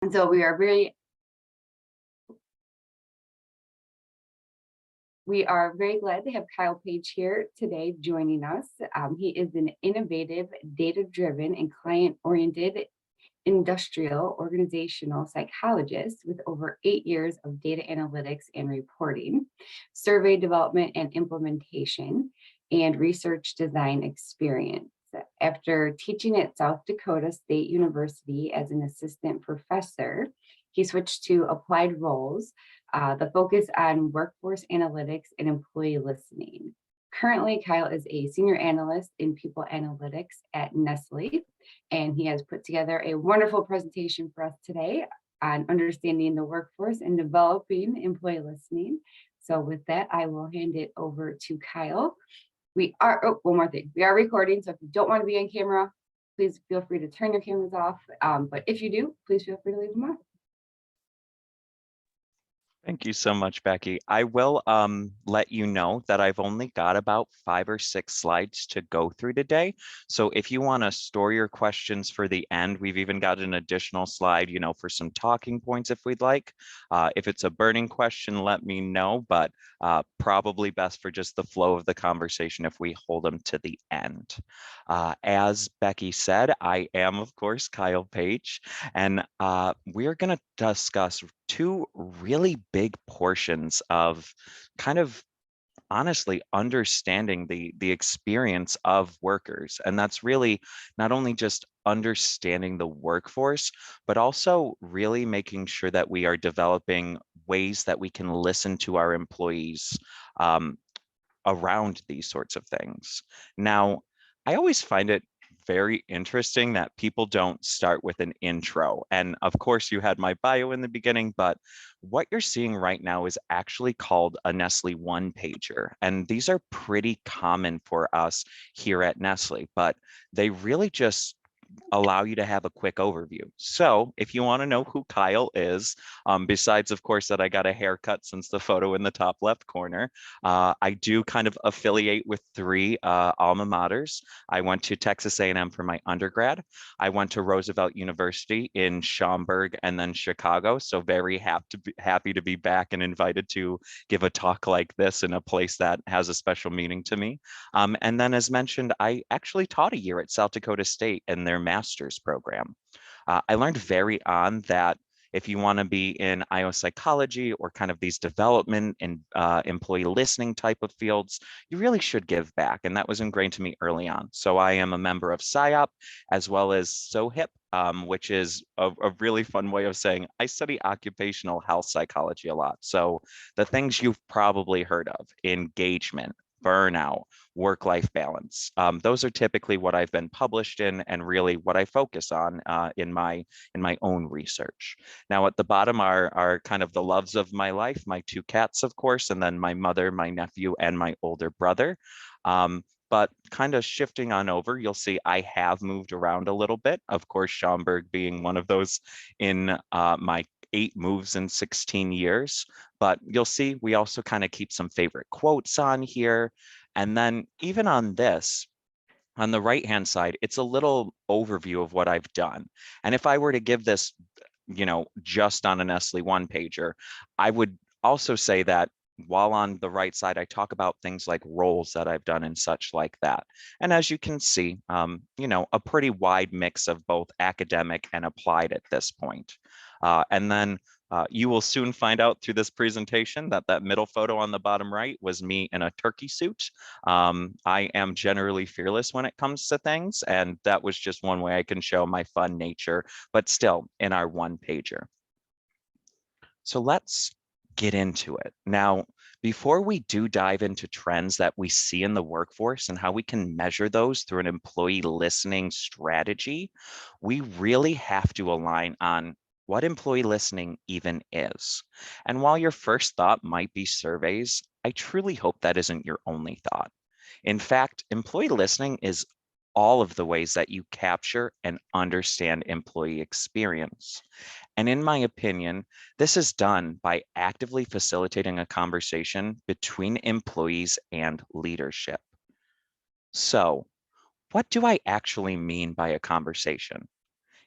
And so we are very glad to have Kyle Page here today joining us. He is an innovative, data-driven, and client-oriented industrial organizational psychologist with over 8 years of data analytics and reporting, survey development and implementation, and research design experience. After teaching at South Dakota State University as an assistant professor, he switched to applied roles, the focus on workforce analytics and employee listening. Currently, Kyle is a senior analyst in people analytics at Nestle, and he has put together a wonderful presentation for us today on understanding the workforce and developing employee listening. So with that, I will hand it over to Kyle. One more thing. We are recording, so if you don't want to be on camera, please feel free to turn your cameras off. But if you do, please feel free to leave them on. Thank you so much, Becky. I will let you know that I've only got about 5 or 6 slides to go through today. So if you want to store your questions for the end, we've even got an additional slide, for some talking points if we'd like. If it's a burning question, let me know, but probably best for just the flow of the conversation if we hold them to the end. As Becky said, I am, of course, Kyle Page, and we're going to discuss 2 really big portions of kind of honestly understanding the experience of workers. And that's really not only just understanding the workforce, but also really making sure that we are developing ways that we can listen to our employees around these sorts of things. Now, I always find it very interesting that people don't start with an intro. And of course, you had my bio in the beginning, but what you're seeing right now is actually called a Nestle one-pager. And these are pretty common for us here at Nestle, but they really just allow you to have a quick overview. So if you want to know who Kyle is, besides, of course, that I got a haircut since the photo in the top left corner, I do kind of affiliate with 3 alma maters. I went to Texas A&M for my undergrad. I went to Roosevelt University in Schaumburg and then Chicago. So very happy to be back and invited to give a talk like this in a place that has a special meaning to me. And then as mentioned, I actually taught a year at South Dakota State in their master's program. I learned very on that if you want to be in IO psychology or kind of these development and employee listening type of fields, you really should give back. And that was ingrained to me early on. So I am a member of PSYOP as well as SOHIP, which is a really fun way of saying I study occupational health psychology a lot. So the things you've probably heard of: engagement, burnout, work-life balance. Those are typically what I've been published in and really what I focus on in my own research. Now at the bottom are kind of the loves of my life, my 2 cats, of course, and then my mother, my nephew, and my older brother. But kind of shifting on over, you'll see I have moved around a little bit. Of course, Schaumburg being one of those in my 8 moves in 16 years. But you'll see we also kind of keep some favorite quotes on here. And then even on this, on the right-hand side, it's a little overview of what I've done. And if I were to give this, just on a Nestle one-pager, I would also say that while on the right side, I talk about things like roles that I've done and such like that. And as you can see, a pretty wide mix of both academic and applied at this point. And then you will soon find out through this presentation that that middle photo on the bottom right was me in a turkey suit. I am generally fearless when it comes to things, and that was just one way I can show my fun nature, but still in our one-pager. So let's get into it. Now, before we do dive into trends that we see in the workforce and how we can measure those through an employee listening strategy, we really have to align on what employee listening even is. And while your first thought might be surveys, I truly hope that isn't your only thought. In fact, employee listening is all of the ways that you capture and understand employee experience. And in my opinion, this is done by actively facilitating a conversation between employees and leadership. So, what do I actually mean by a conversation?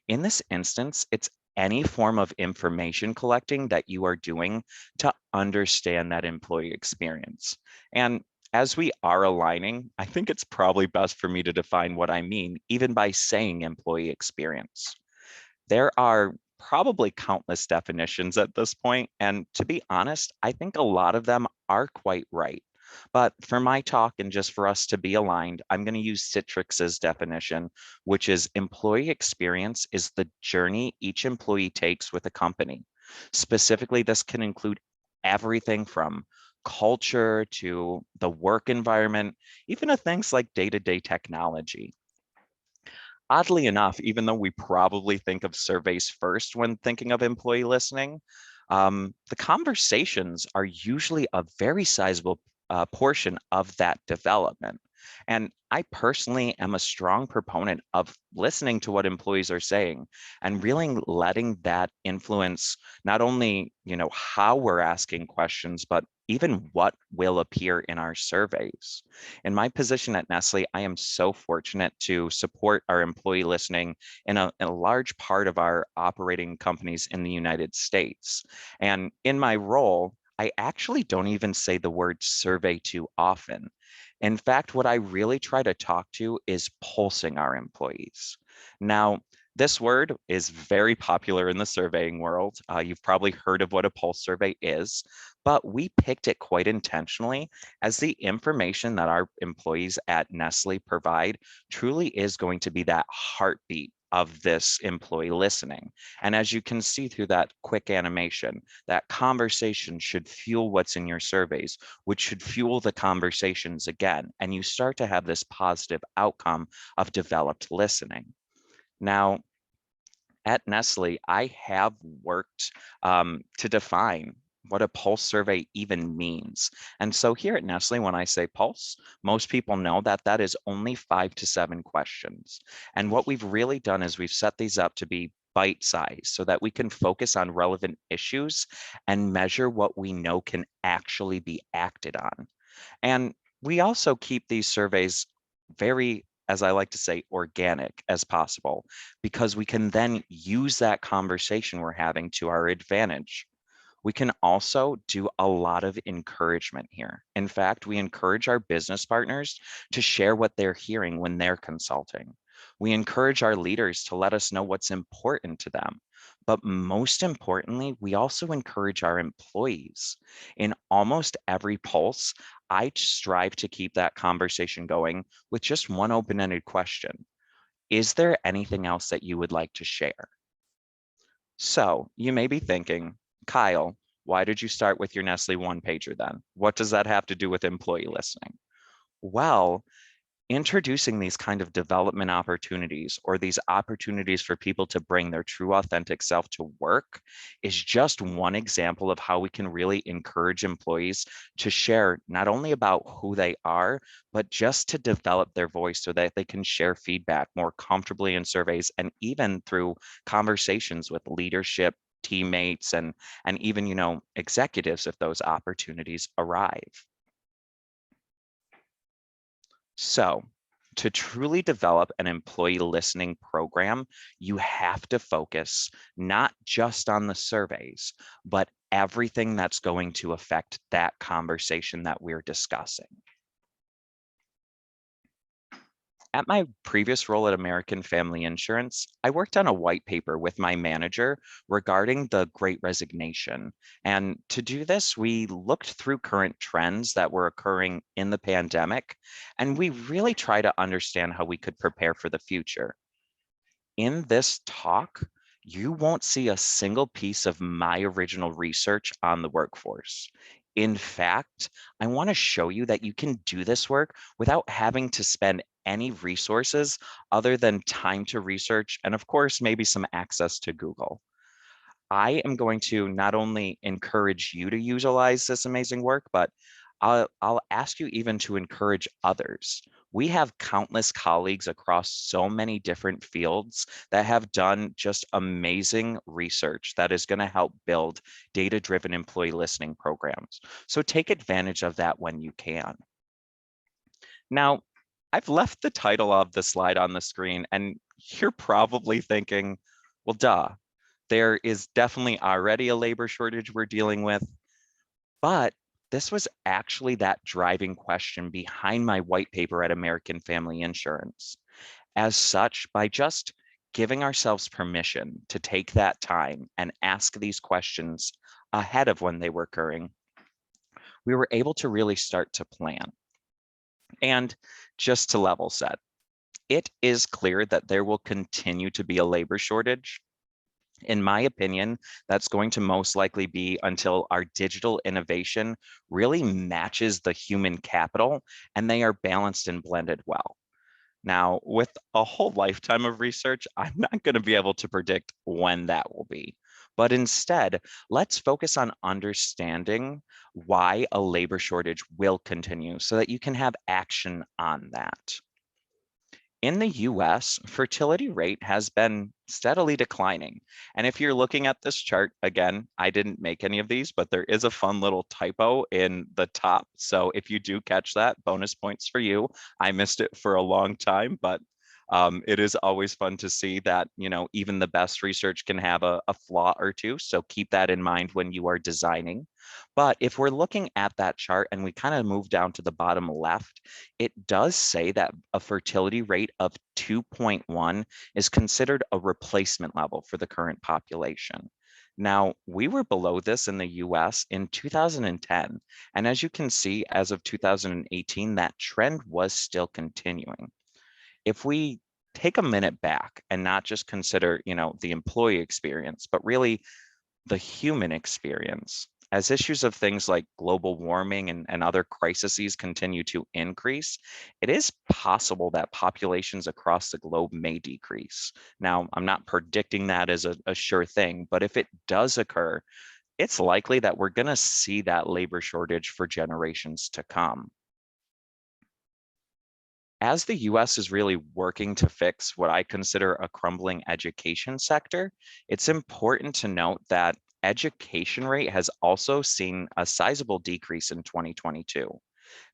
In this instance, it's any form of information collecting that you are doing to understand that employee experience. And as we are aligning, I think it's probably best for me to define what I mean, even by saying employee experience. There are probably countless definitions at this point, and to be honest, I think a lot of them are quite right. But for my talk and just for us to be aligned, I'm going to use Citrix's definition, which is employee experience is the journey each employee takes with a company. Specifically, this can include everything from culture to the work environment, even to things like day-to-day technology. Oddly enough, even though we probably think of surveys first when thinking of employee listening, the conversations are usually a very sizable portion of that development. And I personally am a strong proponent of listening to what employees are saying and really letting that influence not only, how we're asking questions, but even what will appear in our surveys. In my position at Nestle, I am so fortunate to support our employee listening in a large part of our operating companies in the United States. And in my role, I actually don't even say the word survey too often. In fact, what I really try to talk to is pulsing our employees. Now, this word is very popular in the surveying world. You've probably heard of what a pulse survey is, but we picked it quite intentionally as the information that our employees at Nestle provide truly is going to be that heartbeat of this employee listening. And as you can see through that quick animation, that conversation should fuel what's in your surveys, which should fuel the conversations again. And you start to have this positive outcome of developed listening. Now, at Nestle, I have worked to define what a pulse survey even means. And so here at Nestle, when I say pulse, most people know that that is only 5 to 7 questions. And what we've really done is we've set these up to be bite-sized so that we can focus on relevant issues and measure what we know can actually be acted on. And we also keep these surveys very, as I like to say, organic as possible, because we can then use that conversation we're having to our advantage. We can also do a lot of encouragement here. In fact, we encourage our business partners to share what they're hearing when they're consulting. We encourage our leaders to let us know what's important to them. But most importantly, we also encourage our employees. In almost every pulse, I strive to keep that conversation going with just one open-ended question. Is there anything else that you would like to share? So you may be thinking, Kyle, why did you start with your Nestle one pager then? What does that have to do with employee listening? Well, introducing these kind of development opportunities or these opportunities for people to bring their true authentic self to work is just one example of how we can really encourage employees to share not only about who they are, but just to develop their voice so that they can share feedback more comfortably in surveys and even through conversations with leadership, teammates, and even, executives if those opportunities arrive. So, to truly develop an employee listening program, you have to focus not just on the surveys, but everything that's going to affect that conversation that we're discussing. At my previous role at American Family Insurance, I worked on a white paper with my manager regarding the Great Resignation. And to do this, we looked through current trends that were occurring in the pandemic, and we really try to understand how we could prepare for the future. In this talk, you won't see a single piece of my original research on the workforce. In fact, I want to show you that you can do this work without having to spend any resources other than time to research and, of course, maybe some access to Google. I am going to not only encourage you to utilize this amazing work, but I'll ask you even to encourage others. We have countless colleagues across so many different fields that have done just amazing research that is going to help build data-driven employee listening programs. So take advantage of that when you can. Now, I've left the title of the slide on the screen, and you're probably thinking, well, duh. There is definitely already a labor shortage we're dealing with, but this was actually that driving question behind my white paper at American Family Insurance. As such, by just giving ourselves permission to take that time and ask these questions ahead of when they were occurring, we were able to really start to plan. And just to level set, it is clear that there will continue to be a labor shortage. In my opinion, that's going to most likely be until our digital innovation really matches the human capital and they are balanced and blended well. Now, with a whole lifetime of research, I'm not going to be able to predict when that will be. But instead, let's focus on understanding why a labor shortage will continue so that you can have action on that. In the US, fertility rate has been steadily declining. And if you're looking at this chart, again, I didn't make any of these, but there is a fun little typo in the top. So if you do catch that, bonus points for you. I missed it for a long time, but it is always fun to see that, even the best research can have a flaw or two. So keep that in mind when you are designing. But if we're looking at that chart and we kind of move down to the bottom left, it does say that a fertility rate of 2.1 is considered a replacement level for the current population. Now, we were below this in the US in 2010. And as you can see, as of 2018, that trend was still continuing. If we take a minute back and not just consider, the employee experience, but really the human experience, as issues of things like global warming and other crises continue to increase, it is possible that populations across the globe may decrease. Now, I'm not predicting that as a sure thing, but if it does occur, it's likely that we're going to see that labor shortage for generations to come. As the US is really working to fix what I consider a crumbling education sector, it's important to note that education rate has also seen a sizable decrease in 2022.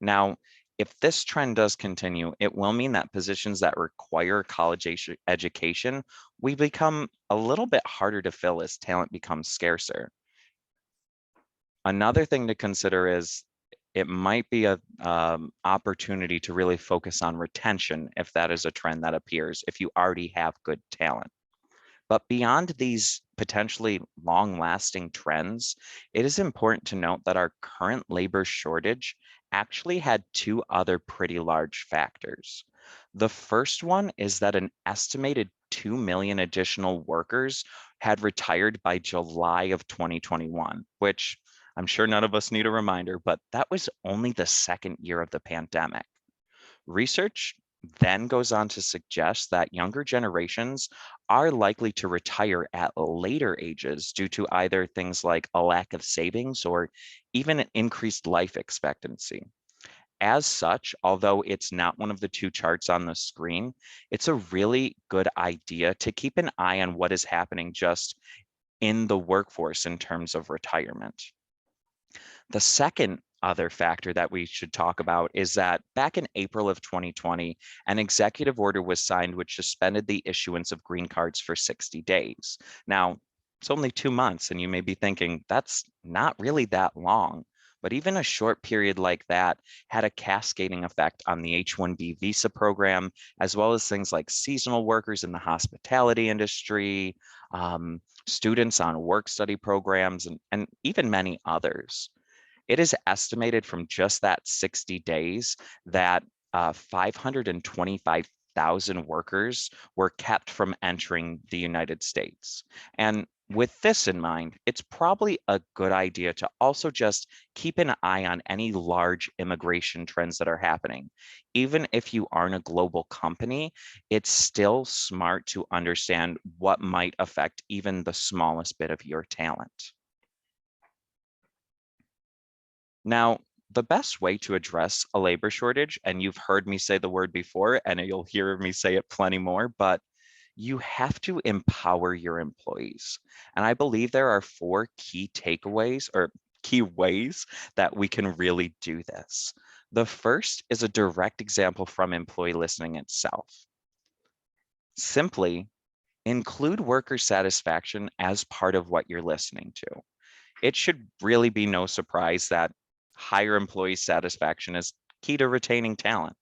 Now, if this trend does continue, it will mean that positions that require college education, we become a little bit harder to fill as talent becomes scarcer. Another thing to consider is it might be a opportunity to really focus on retention if that is a trend that appears, if you already have good talent. But beyond these potentially long-lasting trends, it is important to note that our current labor shortage actually had two other pretty large factors. The first one is that an estimated 2 million additional workers had retired by July of 2021, which I'm sure none of us need a reminder, but that was only the second year of the pandemic. Research then goes on to suggest that younger generations are likely to retire at later ages due to either things like a lack of savings or even an increased life expectancy. As such, although it's not one of the two charts on the screen, it's a really good idea to keep an eye on what is happening just in the workforce in terms of retirement. The second other factor that we should talk about is that back in April of 2020, an executive order was signed which suspended the issuance of green cards for 60 days. Now, it's only 2 months, and you may be thinking that's not really that long. But even a short period like that had a cascading effect on the H-1B visa program, as well as things like seasonal workers in the hospitality industry, students on work study programs, and even many others. It is estimated from just that 60 days that 525,000 workers were kept from entering the United States. And with this in mind, it's probably a good idea to also just keep an eye on any large immigration trends that are happening. Even if you aren't a global company, it's still smart to understand what might affect even the smallest bit of your talent. Now, the best way to address a labor shortage, and you've heard me say the word before, and you'll hear me say it plenty more, but you have to empower your employees. And I believe there are 4 key takeaways or key ways that we can really do this. The first is a direct example from employee listening itself. Simply, Include worker satisfaction as part of what you're listening to. It should really be no surprise that higher employee satisfaction is key to retaining talent.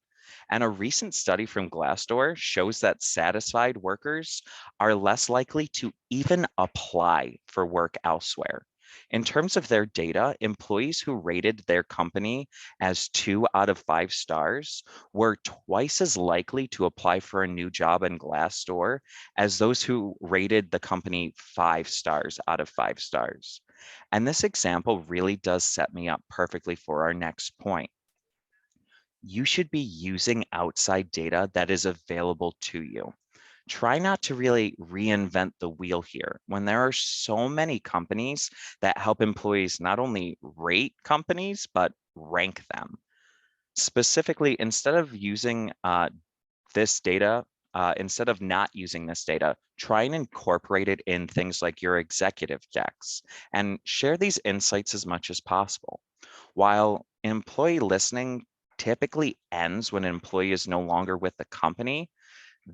And a recent study from Glassdoor shows that satisfied workers are less likely to even apply for work elsewhere. In terms of their data, employees who rated their company as 2 out of 5 stars were twice as likely to apply for a new job in Glassdoor as those who rated the company 5 stars out of 5 stars. And this example really does set me up perfectly for our next point. You should be using outside data that is available to you. Try not to really reinvent the wheel here when there are so many companies that help employees not only rate companies, but rank them. Specifically, instead of using this data, instead of not using this data, try and incorporate it in things like your executive decks and share these insights as much as possible. While employee listening typically ends when an employee is no longer with the company,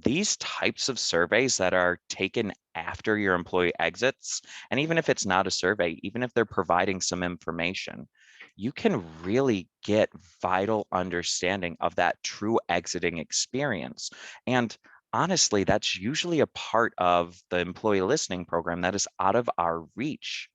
these types of surveys that are taken after your employee exits, and even if it's not a survey, even if they're providing some information, you can really get vital understanding of that true exiting experience. And honestly, that's usually a part of the employee listening program that is out of our reach.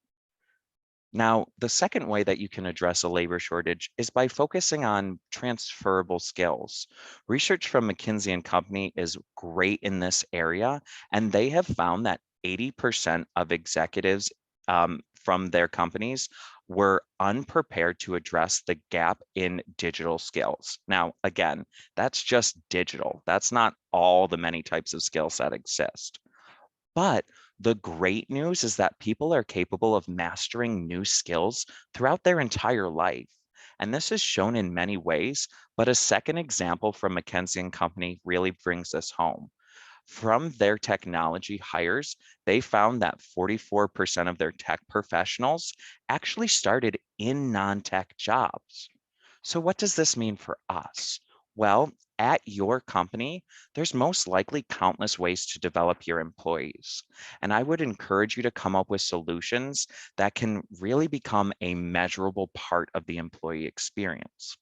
Now, the second way that you can address a labor shortage is by focusing on transferable skills. Research from McKinsey and Company is great in this area, and they have found that 80% of executives from their companies were unprepared to address the gap in digital skills. Now, again, that's just digital. That's not all the many types of skills that exist. But the great news is that people are capable of mastering new skills throughout their entire life. And this is shown in many ways, but a second example from McKinsey and Company really brings this home. From their technology hires, they found that 44% of their tech professionals actually started in non-tech jobs. So what does this mean for us? Well, at your company, there's most likely countless ways to develop your employees. And I would encourage you to come up with solutions that can really become a measurable part of the employee experience.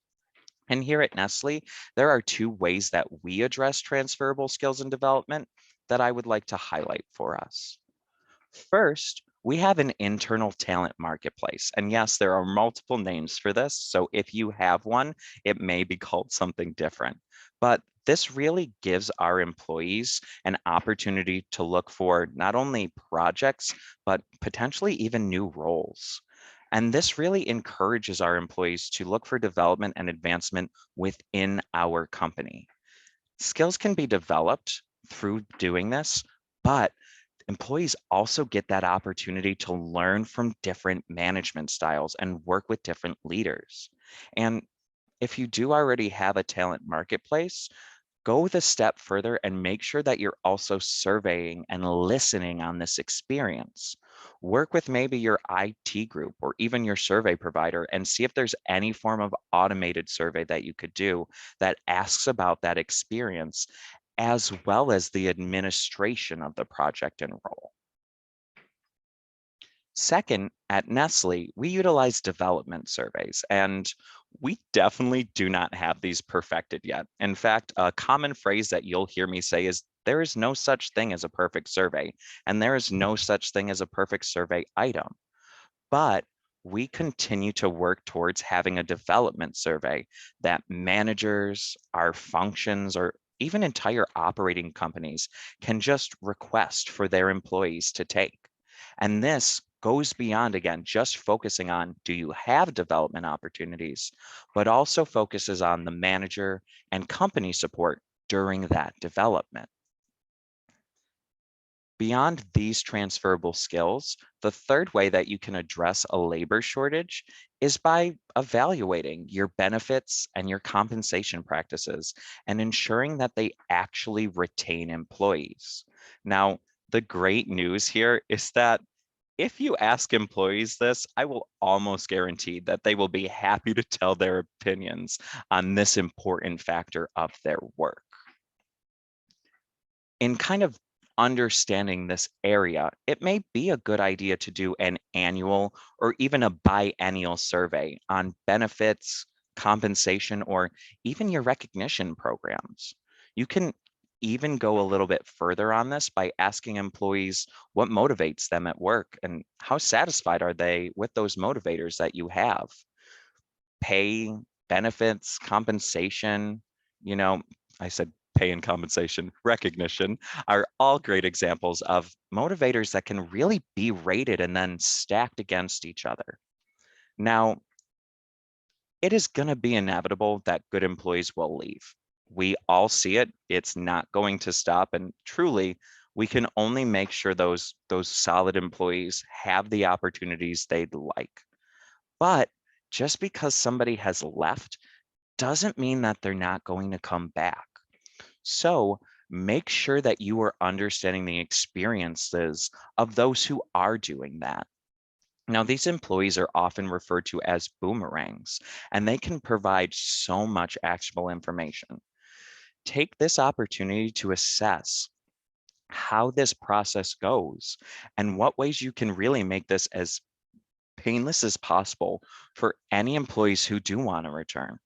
And here at Nestle, there are 2 ways that we address transferable skills and development that I would like to highlight for us. First, we have an internal talent marketplace. And yes, there are multiple names for this. So if you have one, it may be called something different. But this really gives our employees an opportunity to look for not only projects, but potentially even new roles. And this really encourages our employees to look for development and advancement within our company. Skills can be developed through doing this, but employees also get that opportunity to learn from different management styles and work with different leaders. And if you do already have a talent marketplace, go the step further and make sure that you're also surveying and listening on this experience. Work with maybe your IT group or even your survey provider and see if there's any form of automated survey that you could do that asks about that experience as well as the administration of the project and role. Second, at Nestle, we utilize development surveys, and we definitely do not have these perfected yet. In fact, a common phrase that you'll hear me say is there is no such thing as a perfect survey, and there is no such thing as a perfect survey item. But we continue to work towards having a development survey that managers, our functions, or even entire operating companies can just request for their employees to take. And this goes beyond, again, just focusing on do you have development opportunities, but also focuses on the manager and company support during that development. Beyond these transferable skills, the third way that you can address a labor shortage is by evaluating your benefits and your compensation practices and ensuring that they actually retain employees. Now, the great news here is that if you ask employees this, I will almost guarantee that they will be happy to tell their opinions on this important factor of their work. In kind of understanding this area, it may be a good idea to do an annual or even a biennial survey on benefits, compensation, or even your recognition programs. You can even go a little bit further on this by asking employees what motivates them at work and how satisfied are they with those motivators that you have. Pay, benefits, compensation, you know, I said pay and compensation, recognition are all great examples of motivators that can really be rated and then stacked against each other. Now, it is going to be inevitable that good employees will leave. We all see it. It's not going to stop. And truly, we can only make sure those solid employees have the opportunities they'd like. But just because somebody has left doesn't mean that they're not going to come back. So make sure that you are understanding the experiences of those who are doing that. Now, these employees are often referred to as boomerangs, and they can provide so much actionable information. Take this opportunity to assess how this process goes and what ways you can really make this as painless as possible for any employees who do want to return.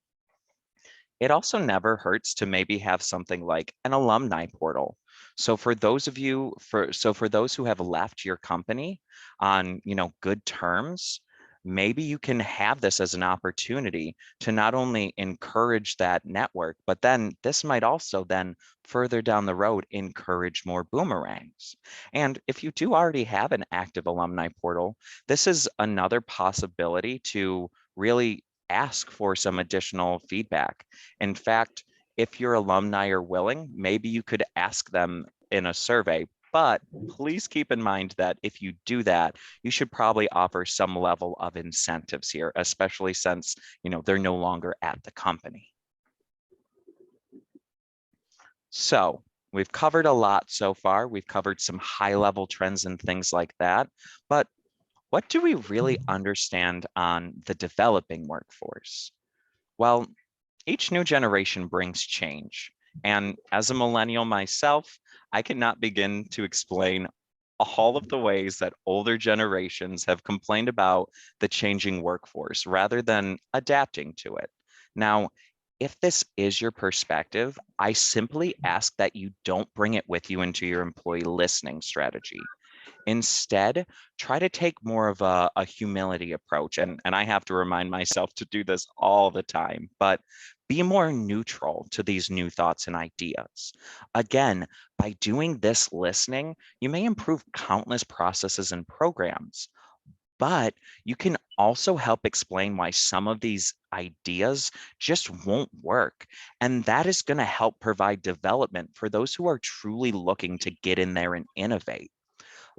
It also never hurts to maybe have something like an alumni portal. So for those of you, for those who have left your company on, good terms, maybe you can have this as an opportunity to not only encourage that network, but then this might also then further down the road encourage more boomerangs. And if you do already have an active alumni portal, this is another possibility to really ask for some additional feedback. In fact, if your alumni are willing, maybe you could ask them in a survey. But please keep in mind that if you do that, you should probably offer some level of incentives here, especially since, they're no longer at the company. So we've covered a lot so far. We've covered some high-level trends and things like that. But what do we really understand on the developing workforce? Well, each new generation brings change. And as a millennial myself, I cannot begin to explain all of the ways that older generations have complained about the changing workforce rather than adapting to it. Now, if this is your perspective, I simply ask that you don't bring it with you into your employee listening strategy. Instead, try to take more of a humility approach. And I have to remind myself to do this all the time, but be more neutral to these new thoughts and ideas. Again, by doing this listening, you may improve countless processes and programs, but you can also help explain why some of these ideas just won't work. And that is going to help provide development for those who are truly looking to get in there and innovate.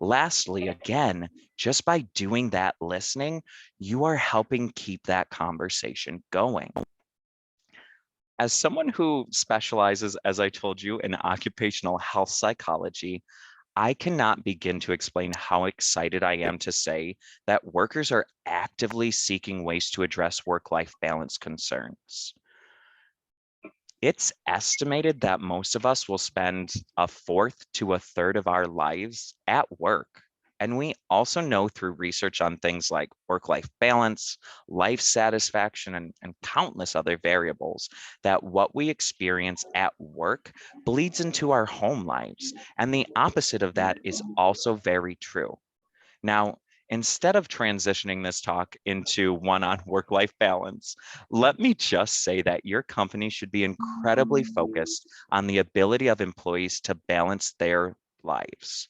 Lastly, again, just by doing that listening, you are helping keep that conversation going. As someone who specializes, as I told you, in occupational health psychology, I cannot begin to explain how excited I am to say that workers are actively seeking ways to address work-life balance concerns. It's estimated that most of us will spend a fourth to a third of our lives at work. And we also know through research on things like work-life balance, life satisfaction, and countless other variables that what we experience at work bleeds into our home lives. And the opposite of that is also very true. Now, instead of transitioning this talk into one on work-life balance, let me just say that your company should be incredibly focused on the ability of employees to balance their lives.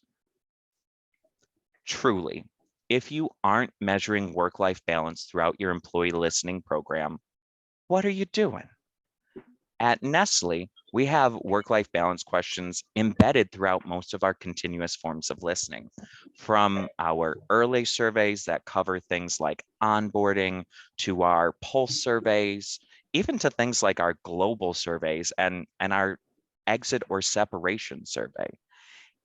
Truly, if you aren't measuring work-life balance throughout your employee listening program, what are you doing? At Nestle, we have work-life balance questions embedded throughout most of our continuous forms of listening, from our early surveys that cover things like onboarding to our pulse surveys, even to things like our global surveys and our exit or separation survey.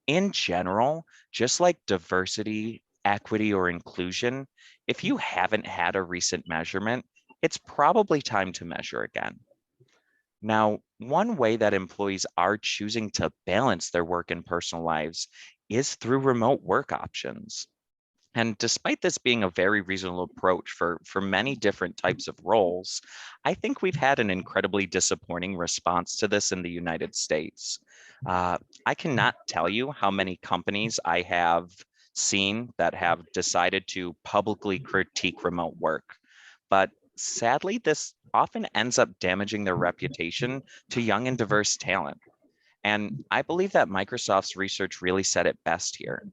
In general, just like diversity, equity, or inclusion, if you haven't had a recent measurement, it's probably time to measure again. Now, one way that employees are choosing to balance their work and personal lives is through remote work options. And despite this being a very reasonable approach for many different types of roles, I think we've had an incredibly disappointing response to this in the United States. Uh, I cannot tell you how many companies I have seen that have decided to publicly critique remote work. But sadly, this often ends up damaging their reputation to young and diverse talent. And I believe that Microsoft's research really said it best here.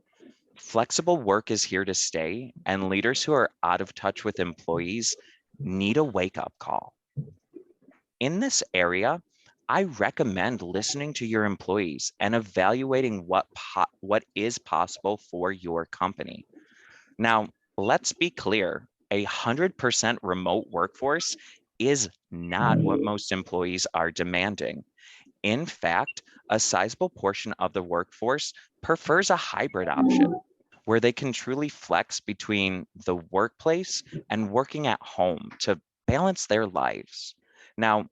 Flexible work is here to stay, and leaders who are out of touch with employees need a wake up call. In this area, I recommend listening to your employees and evaluating what is possible for your company. Now, let's be clear, 100% remote workforce is not what most employees are demanding. In fact, a sizable portion of the workforce prefers a hybrid option where they can truly flex between the workplace and working at home to balance their lives. Now,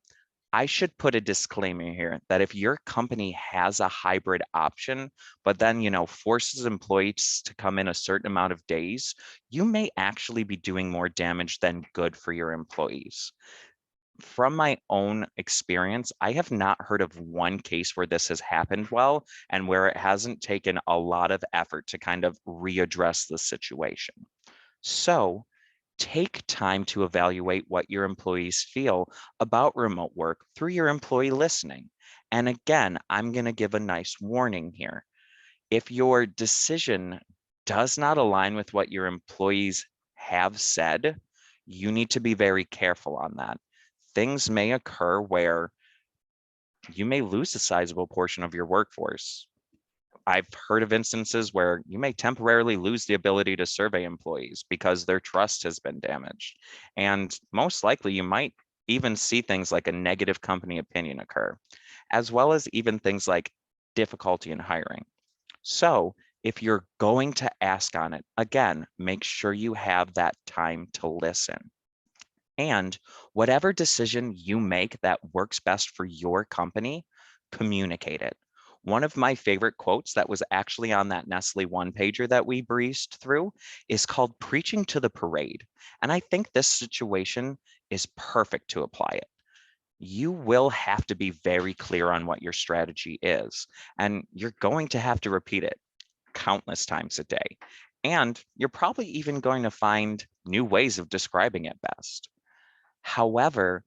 I should put a disclaimer here that if your company has a hybrid option, but then, forces employees to come in a certain amount of days, you may actually be doing more damage than good for your employees. From my own experience, I have not heard of one case where this has happened well and where it hasn't taken a lot of effort to kind of readdress the situation. So take time to evaluate what your employees feel about remote work through your employee listening. And again, I'm going to give a nice warning here. If your decision does not align with what your employees have said, you need to be very careful on that. Things may occur where you may lose a sizable portion of your workforce. I've heard of instances where you may temporarily lose the ability to survey employees because their trust has been damaged. And most likely, you might even see things like a negative company opinion occur, as well as even things like difficulty in hiring. So, if you're going to ask on it, again, make sure you have that time to listen. And whatever decision you make that works best for your company, communicate it. One of my favorite quotes that was actually on that Nestle one pager that we breezed through is called Preaching to the Parade. And I think this situation is perfect to apply it. You will have to be very clear on what your strategy is, and you're going to have to repeat it countless times a day. And you're probably even going to find new ways of describing it best. However,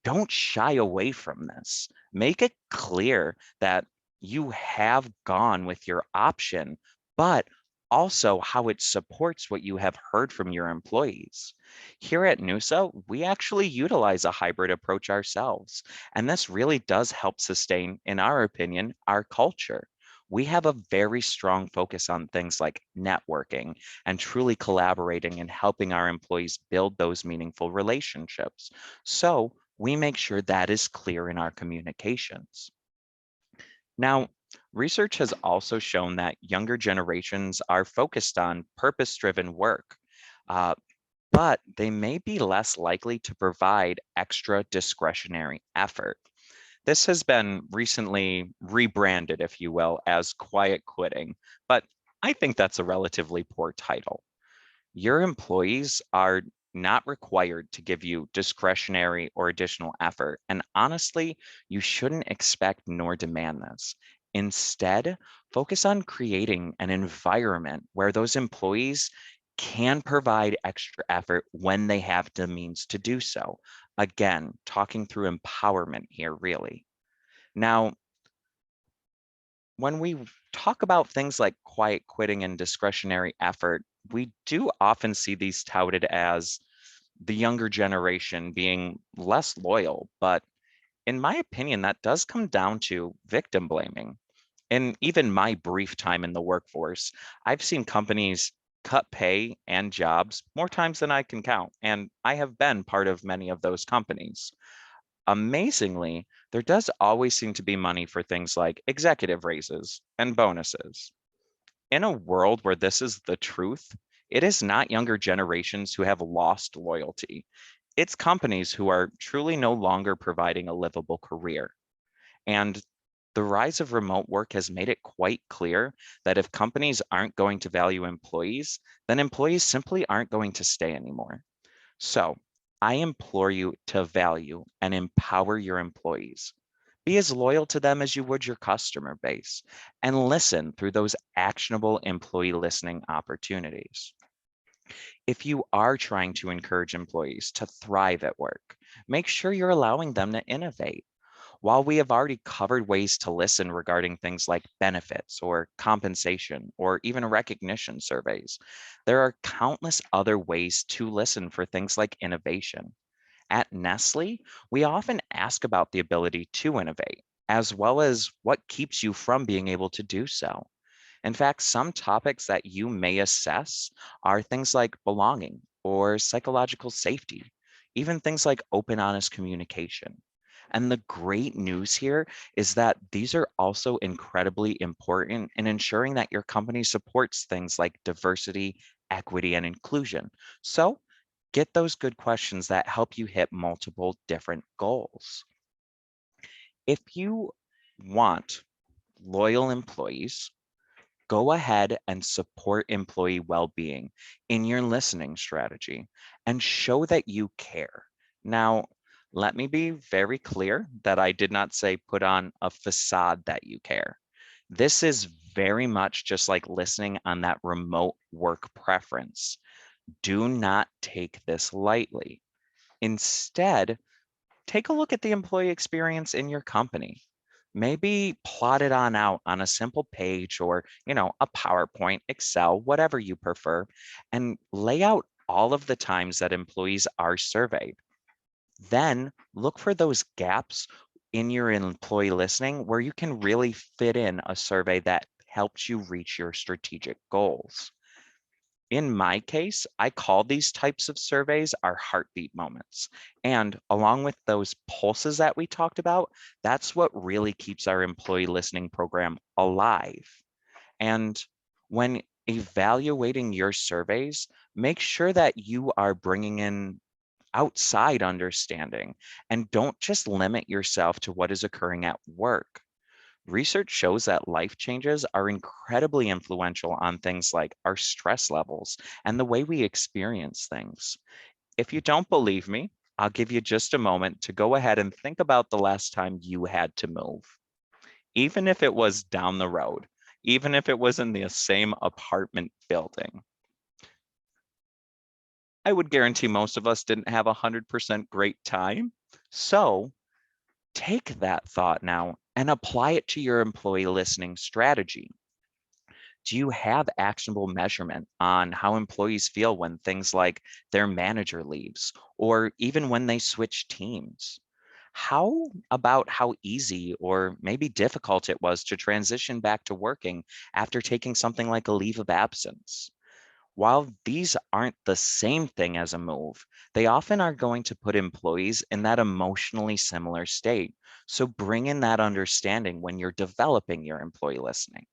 don't shy away from this. Make it clear that you have gone with your option, but also how it supports what you have heard from your employees. Here at NUSA, we actually utilize a hybrid approach ourselves, and this really does help sustain, in our opinion, our culture. We have a very strong focus on things like networking and truly collaborating and helping our employees build those meaningful relationships. So we make sure that is clear in our communications. Now, research has also shown that younger generations are focused on purpose-driven work, uh, but they may be less likely to provide extra discretionary effort. This has been recently rebranded, if you will, as quiet quitting, but I think that's a relatively poor title. Your employees are not required to give you discretionary or additional effort. And honestly, you shouldn't expect nor demand this. Instead, focus on creating an environment where those employees can provide extra effort when they have the means to do so. Again, talking through empowerment here, really. Now, when we talk about things like quiet quitting and discretionary effort, we do often see these touted as the younger generation being less loyal. But in my opinion, that does come down to victim blaming. In even my brief time in the workforce, I've seen companies cut pay and jobs more times than I can count. And I have been part of many of those companies. Amazingly, there does always seem to be money for things like executive raises and bonuses. In a world where this is the truth, it is not younger generations who have lost loyalty. It's companies who are truly no longer providing a livable career. And the rise of remote work has made it quite clear that if companies aren't going to value employees, then employees simply aren't going to stay anymore. So I implore you to value and empower your employees. Be as loyal to them as you would your customer base, and listen through those actionable employee listening opportunities. If you are trying to encourage employees to thrive at work, make sure you're allowing them to innovate. While we have already covered ways to listen regarding things like benefits or compensation or even recognition surveys, there are countless other ways to listen for things like innovation. At Nestle, we often ask about the ability to innovate, as well as what keeps you from being able to do so. In fact, some topics that you may assess are things like belonging or psychological safety, even things like open, honest communication. And the great news here is that these are also incredibly important in ensuring that your company supports things like diversity, equity, and inclusion. So get those good questions that help you hit multiple different goals. If you want loyal employees, go ahead and support employee well-being in your listening strategy and show that you care. Now, let me be very clear that I did not say put on a facade that you care. This is very much just like listening on that remote work preference. Do not take this lightly. Instead, take a look at the employee experience in your company. Maybe plot it on out on a simple page or, a PowerPoint, Excel, whatever you prefer, and lay out all of the times that employees are surveyed. Then look for those gaps in your employee listening where you can really fit in a survey that helps you reach your strategic goals. In my case, I call these types of surveys our heartbeat moments. And along with those pulses that we talked about, that's what really keeps our employee listening program alive. And when evaluating your surveys, make sure that you are bringing in outside understanding and don't just limit yourself to what is occurring at work. Research shows that life changes are incredibly influential on things like our stress levels and the way we experience things. If you don't believe me, I'll give you just a moment to go ahead and think about the last time you had to move, even if it was down the road, even if it was in the same apartment building. I would guarantee most of us didn't have 100% great time. So take that thought now and apply it to your employee listening strategy. Do you have actionable measurement on how employees feel when things like their manager leaves or even when they switch teams? How about how easy or maybe difficult it was to transition back to working after taking something like a leave of absence? While these aren't the same thing as a move, they often are going to put employees in that emotionally similar state. So bring in that understanding when you're developing your employee listening.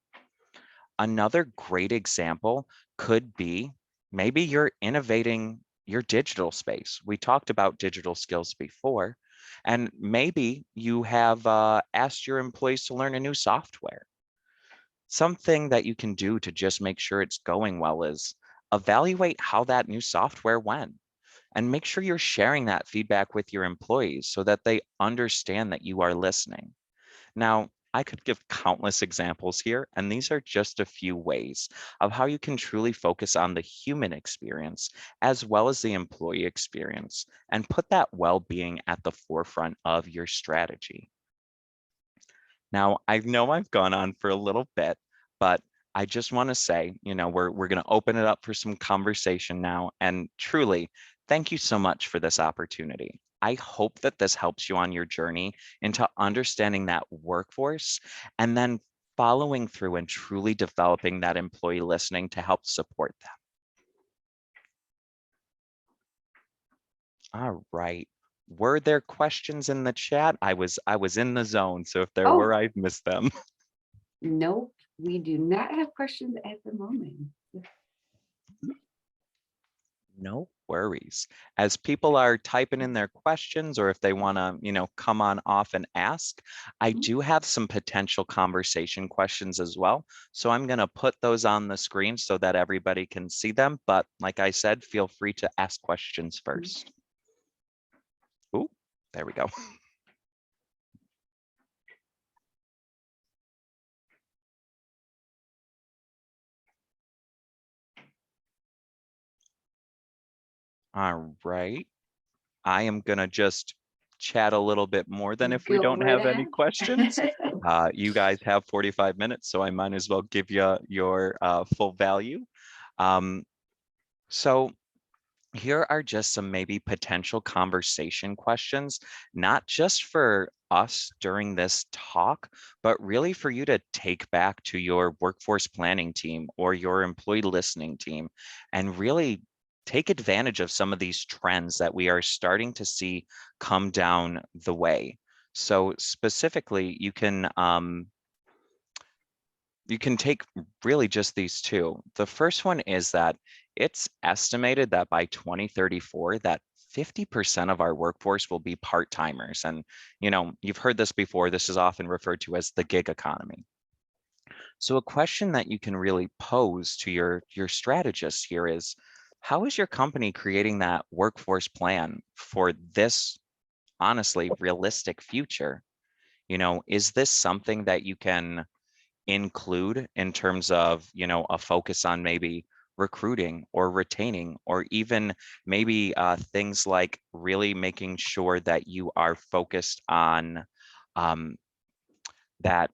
Another great example could be maybe you're innovating your digital space. We talked about digital skills before, and maybe you have asked your employees to learn a new software. Something that you can do to just make sure it's going well is evaluate how that new software went and make sure you're sharing that feedback with your employees so that they understand that you are listening. Now, I could give countless examples here, and these are just a few ways of how you can truly focus on the human experience as well as the employee experience and put that well-being at the forefront of your strategy. Now, I know I've gone on for a little bit, but I just want to say, we're going to open it up for some conversation now. And truly, thank you so much for this opportunity. I hope that this helps you on your journey into understanding that workforce and then following through and truly developing that employee listening to help support them. All right. Were there questions in the chat? I was in the zone, so if there Oh, were, I've missed them. nope, we do not have questions at the moment. No worries. As people are typing in their questions, or if they want to, come on off and ask, I do have some potential conversation questions as well. So I'm going to put those on the screen so that everybody can see them. But like I said, feel free to ask questions first. Ooh, there we go. All right. I am going to just chat a little bit more than if we Go don't right have any ahead. questions. You guys have 45 minutes, so I might as well give you your full value. So here are just some maybe potential conversation questions, not just for us during this talk, but really for you to take back to your workforce planning team or your employee listening team and really take advantage of some of these trends that we are starting to see come down the way. So specifically, you can take really just these two. The first one is that it's estimated that by 2034 that 50% of our workforce will be part-timers. And you've heard this before. This is often referred to as the gig economy. So a question that you can really pose to your strategist here is, how is your company creating that workforce plan for this honestly realistic future? Is this something that you can include in terms of, a focus on maybe recruiting or retaining, or even maybe things like really making sure that you are focused on um, that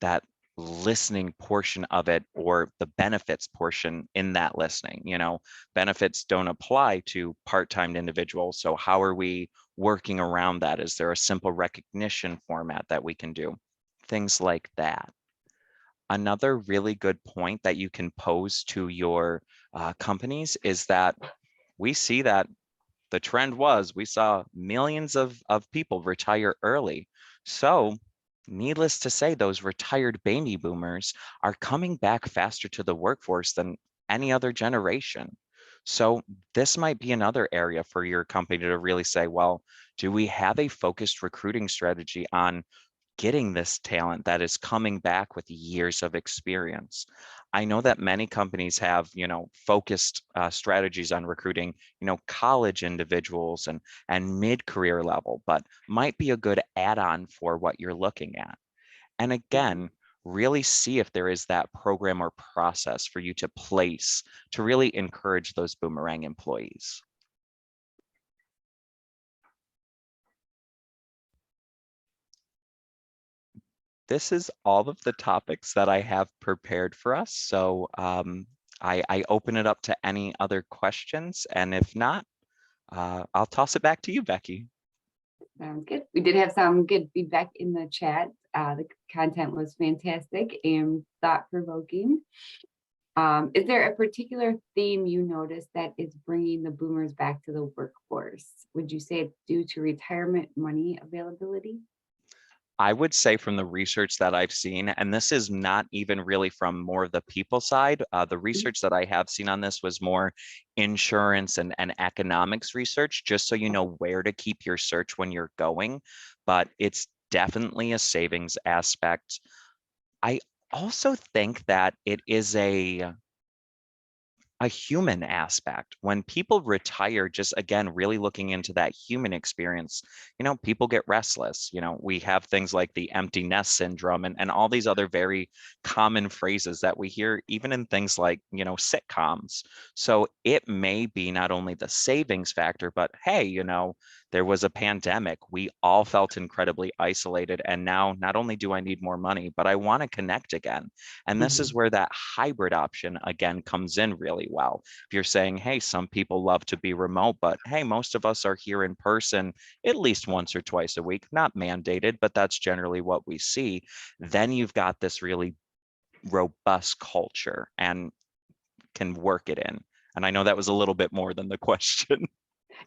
that listening portion of it, or the benefits portion in that listening. Benefits don't apply to part-time individuals. So how are we working around that? Is there a simple recognition format that we can do? Things like that. Another really good point that you can pose to your companies is that we see that the trend was we saw millions of people retire early. So needless to say, those retired baby boomers are coming back faster to the workforce than any other generation. So this might be another area for your company to really say, well, do we have a focused recruiting strategy on getting this talent that is coming back with years of experience? I know that many companies have, focused strategies on recruiting, college individuals and mid-career level, but might be a good add-on for what you're looking at. And again, really see if there is that program or process for you to place to really encourage those boomerang employees. This is all of the topics that I have prepared for us. So I open it up to any other questions. And if not, I'll toss it back to you, Becky. Sounds good. We did have some good feedback in the chat. The content was fantastic and thought-provoking. Is there a particular theme you noticed that is bringing the boomers back to the workforce? Would you say it's due to retirement money availability? I would say from the research that I've seen, and this is not even really from more of the people side, the research that I have seen on this was more insurance and economics research, just so you know where to keep your search when you're going. But it's definitely a savings aspect. I also think that it is a human aspect. When people retire, just again, really looking into that human experience, people get restless. We have things like the empty nest syndrome and all these other very common phrases that we hear even in things like, sitcoms. So it may be not only the savings factor, but hey, there was a pandemic. We all felt incredibly isolated. And now not only do I need more money, but I want to connect again. And this is where that hybrid option again comes in really well. If you're saying, hey, some people love to be remote, but hey, most of us are here in person at least once or twice a week, not mandated, but that's generally what we see. Then you've got this really robust culture and can work it in. And I know that was a little bit more than the question.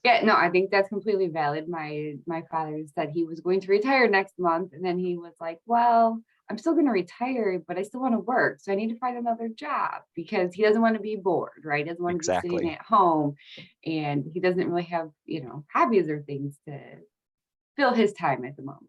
Yeah, no, I think that's completely valid. My father said he was going to retire next month, and then he was like, "Well, I'm still going to retire, but I still want to work. So I need to find another job because he doesn't want to be bored, right? He doesn't want to be sitting Exactly. at home, and he doesn't really have, hobbies or things to fill his time at the moment.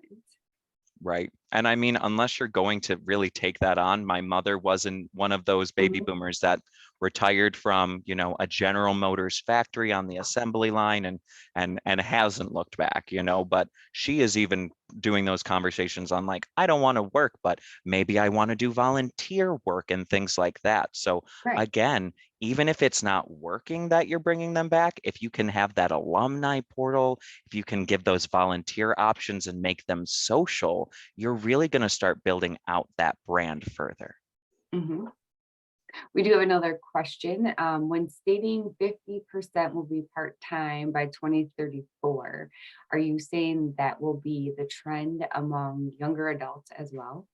Right. And I mean, unless you're going to really take that on, my mother wasn't one of those baby Mhm. boomers that retired from, a General Motors factory on the assembly line and hasn't looked back, but she is even doing those conversations on like, I don't want to work, but maybe I want to do volunteer work and things like that. So Right. again, even if it's not working that you're bringing them back, if you can have that alumni portal, if you can give those volunteer options and make them social, you're really going to start building out that brand further. Mhm. We do have another question. When stating 50% will be part-time by 2034, are you saying that will be the trend among younger adults as well?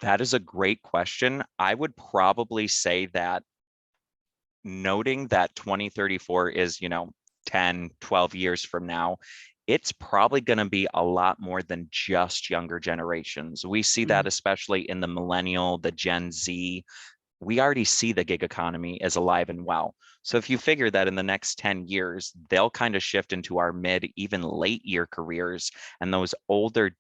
That is a great question. I would probably say that noting that 2034 is, 10, 12 years from now, it's probably going to be a lot more than just younger generations. We see that Mhm. especially in the millennial, the Gen Z. We already see the gig economy is alive and well. So if you figure that in the next 10 years, they'll kind of shift into our mid, even late year careers, and those older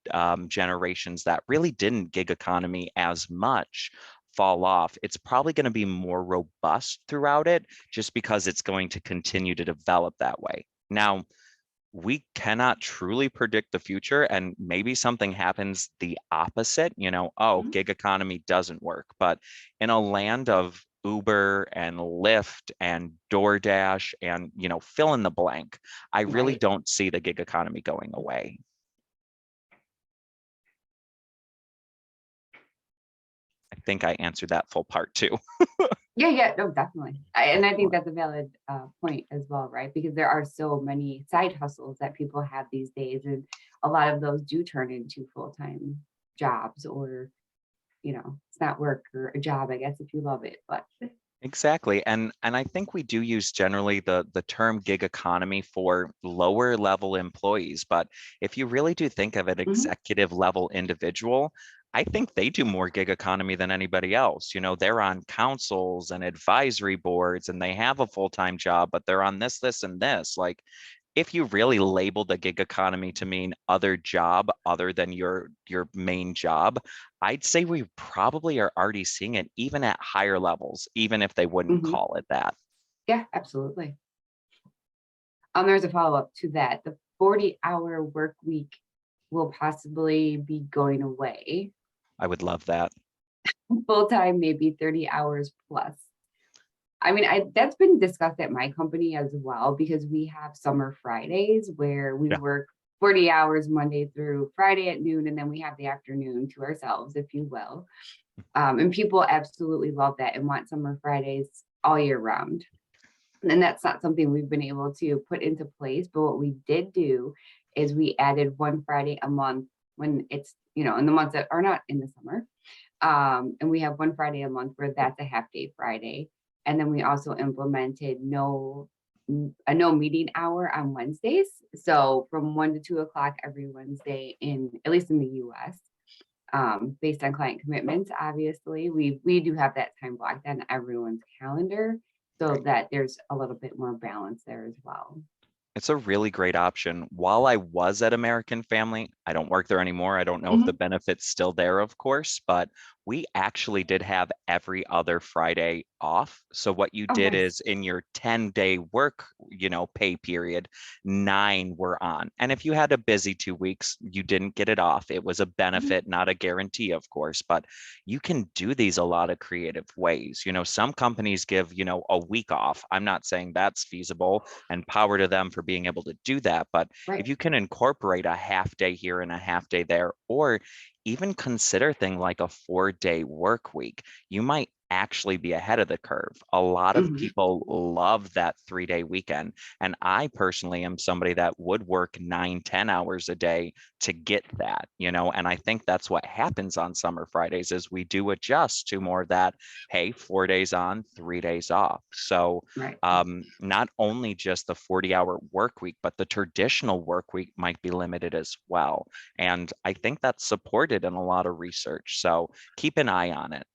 generations that really didn't gig economy as much fall off, it's probably going to be more robust throughout it just because it's going to continue to develop that way. Now, we cannot truly predict the future, and maybe something happens the opposite, oh, Mhm. gig economy doesn't work. But in a land of Uber and Lyft and DoorDash and, fill in the blank, I really Right. don't see the gig economy going away. I think I answered that full part too. Yeah, yeah, no, definitely. And I think that's a valid point as well, right? Because there are so many side hustles that people have these days, and a lot of those do turn into full-time jobs, or, it's not work or a job, I guess, if you love it. But Exactly. And I think we do use generally the term gig economy for lower level employees, but if you really do think of an Mhm. executive level individual, I think they do more gig economy than anybody else. They're on councils and advisory boards and they have a full-time job, but they're on this, and this. Like if you really label the gig economy to mean other job other than your main job, I'd say we probably are already seeing it even at higher levels, even if they wouldn't Mhm. call it that. Yeah, absolutely. There's a follow-up to that. The 40-hour work week will possibly be going away. I would love that. Full-time, maybe 30 hours plus. I mean, that's been discussed at my company as well, because we have summer Fridays where we Yeah. work 40 hours Monday through Friday at noon, and then we have the afternoon to ourselves, if you will. And people absolutely love that and want summer Fridays all year round. And that's not something we've been able to put into place. But what we did do is we added one Friday a month when it's, in the months that are not in the summer. And we have one Friday a month where that's a half day Friday. And then we also implemented a no meeting hour on Wednesdays. So from 1 to 2 o'clock every Wednesday, in at least in the US, based on client commitments. Obviously, we do have that time blocked on everyone's calendar so that there's a little bit more balance there as well. It's a really great option. While I was at American Family, I don't work there anymore. I don't know if the Mhm. benefit's still there, of course, but we actually did have every other Friday off. So what you Oh, did nice. is in your 10-day work, pay period, 9 were on. And if you had a busy 2 weeks, you didn't get it off. It was a Mhm. benefit, not a guarantee, of course, but you can do these a lot of creative ways. Some companies give, a week off. I'm not saying that's feasible, and power to them for being able to do that. But if Right. you can incorporate a half day here and a half day there, or even consider thing like a 4-day work week, you might actually be ahead of the curve. A lot of Mhm. people love that 3-day weekend. And I personally am somebody that would work 9-10 hours a day to get that, and I think that's what happens on summer Fridays is we do adjust to more of that, hey, 4 days on, 3 days off. So Right. not only just the 40-hour work week, but the traditional work week might be limited as well. And I think that's supported in a lot of research. So keep an eye on it.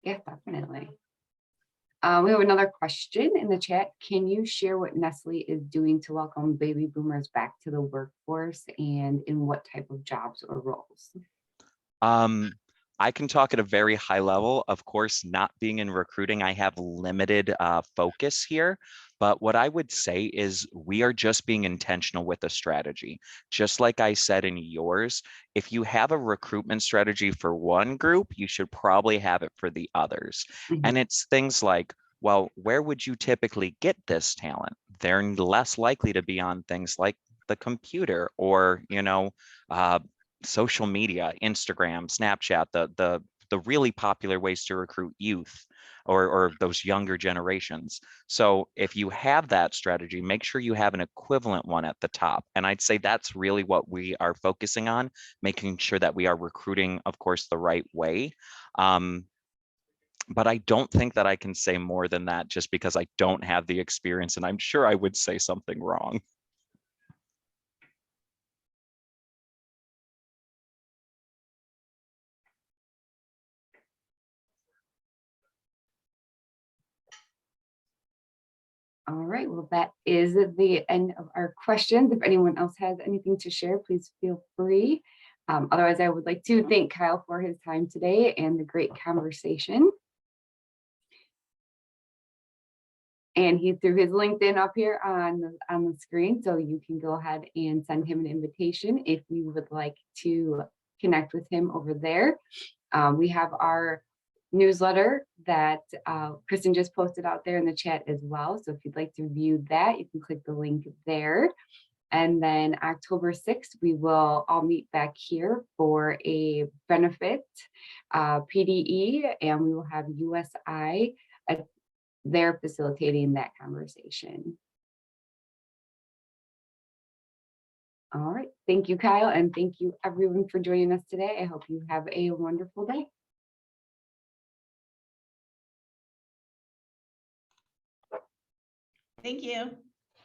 Yeah, definitely. We have another question in the chat. Can you share what Nestle is doing to welcome baby boomers back to the workforce and in what type of jobs or roles? Um, I can talk at a very high level. Of course, not being in recruiting, I have limited focus here. But what I would say is we are just being intentional with the strategy. Just like I said in yours, if you have a recruitment strategy for one group, you should probably have it for the others. Mhm. And it's things like, well, where would you typically get this talent? They're less likely to be on things like the computer or, uh, social media, Instagram, Snapchat, the really popular ways to recruit youth or those younger generations. So if you have that strategy, make sure you have an equivalent one at the top. And I'd say that's really what we are focusing on, making sure that we are recruiting, of course, the right way. Um, but I don't think that I can say more than that just because I don't have the experience and I'm sure I would say something wrong. All right, well, that is the end of our questions. If anyone else has anything to share, please feel free. Otherwise, I would like to thank Kyle for his time today and the great conversation. And he threw his LinkedIn up here on the screen, so you can go ahead and send him an invitation if you would like to connect with him over there. We have our newsletter that Kristen just posted out there in the chat as well. So if you'd like to view that, you can click the link there. And then October 6th, we will all meet back here for a benefit PDE, and we will have USI there facilitating that conversation. All right. Thank you, Kyle. And thank you everyone for joining us today. I hope you have a wonderful day. Thank you.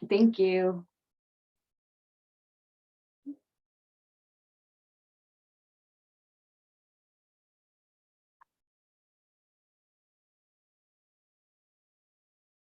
Thank you.